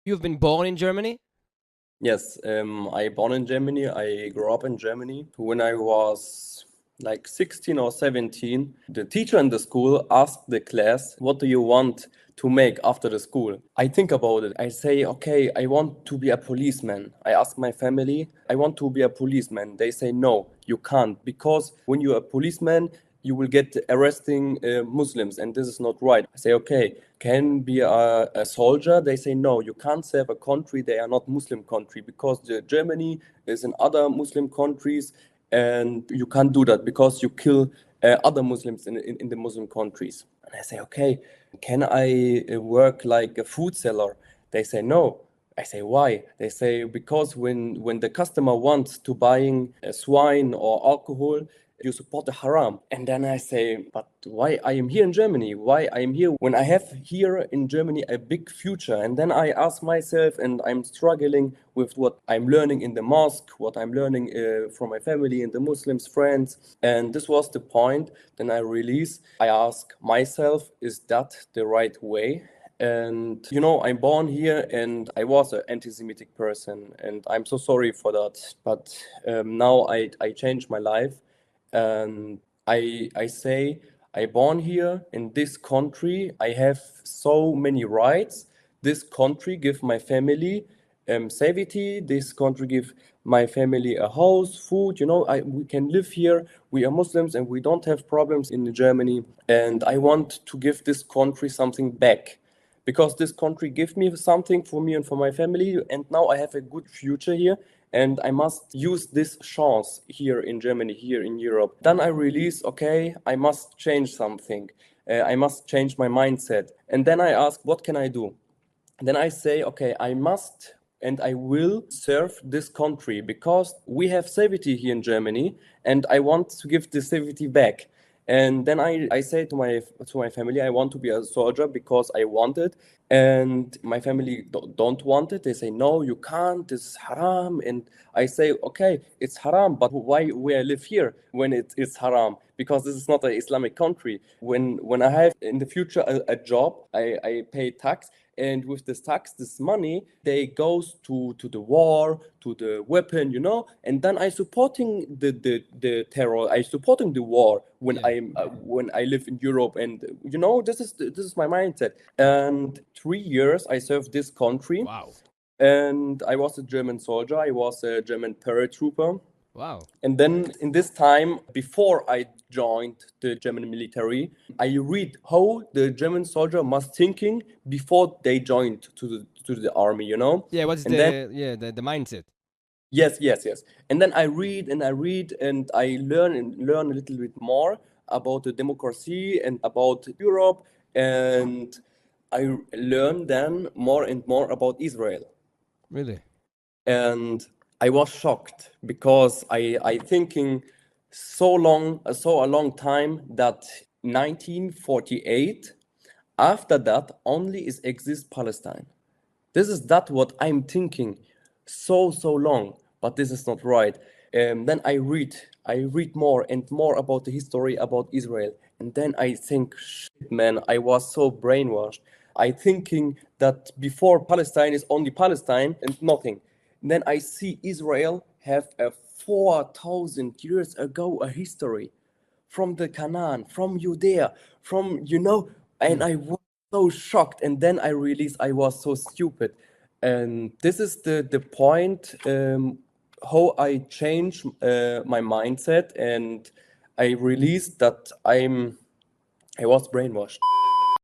You've been born in Germany? Yes, I born in Germany. I grew up in Germany. When I was like 16 or 17, the teacher in the school asked the class, "What do you want to make after the school?" I think about it. I say, "Okay, I want to be a policeman." I ask my family, "I want to be a policeman." They say, "No, you can't, because when you're a policeman, you will get arresting Muslims, and this is not right." I say, "Okay, can be a soldier?" They say, "No, you can't serve a country. They are not Muslim country, because Germany is in other Muslim countries, and you can't do that because you kill other Muslims in the Muslim countries." And I say, "Okay, can I work like a food seller?" They say, "No." I say, "Why?" They say, "Because when the customer wants to buying swine or alcohol, you support the haram." And then I say, "But why I am here in Germany? Why I am here when I have here in Germany a big future?" And then I ask myself, and I'm struggling with what I'm learning in the mosque, what I'm learning from my family and the Muslims friends. And this was the point. Then I ask myself, is that the right way? And I'm born here, and I was an anti-Semitic person, and I'm so sorry for that. But now I changed my life, and I say, I born here in this country. I have so many rights. This country give my family safety. This country give my family a house, food. We can live here. We are Muslims, and we don't have problems in Germany. And I want to give this country something back, because this country gave me something for me and for my family, and now I have a good future here, and I must use this chance here in Germany, here in Europe. Then I realize, okay, I must change something. I must change my mindset. And then I ask, what can I do? And then I say, okay, I must and I will serve this country, because we have safety here in Germany, and I want to give the safety back. And then I say to my family, I want to be a soldier because I want it. And my family don't want it. They say, "No, you can't. This is haram." And I say, "Okay, it's haram, but why we live here when it's haram? Because this is not an Islamic country. When I have in the future a job, I pay tax, and with this tax, this money, they goes to the war, to the weapon, and then I supporting the terror. I supporting the war when I live in Europe, and this is my mindset. And 3 years I served this country. Wow. And I was a German soldier. I was a German paratrooper. Wow. And then in this time, before I joined the German military, I read how the German soldier must thinking before they joined to the army. Yeah, what's And then the mindset? yes. And then I read and I read, and I learn a little bit more about the democracy and about Europe, and I learn then more and more about Israel. Really? And I was shocked, because I thinking so a long time that 1948, after that only is exist Palestine. This is that what I'm thinking so long, but this is not right. Then I read more and more about the history about Israel, and then I think, shit, man, I was so brainwashed. I thinking that before Palestine is only Palestine and nothing. And then I see Israel have a 4,000 years ago a history from the Canaan, from Judea, and I was so shocked. And then I realized I was so stupid. And this is the point, how I changed my mindset, and I realized that I was brainwashed.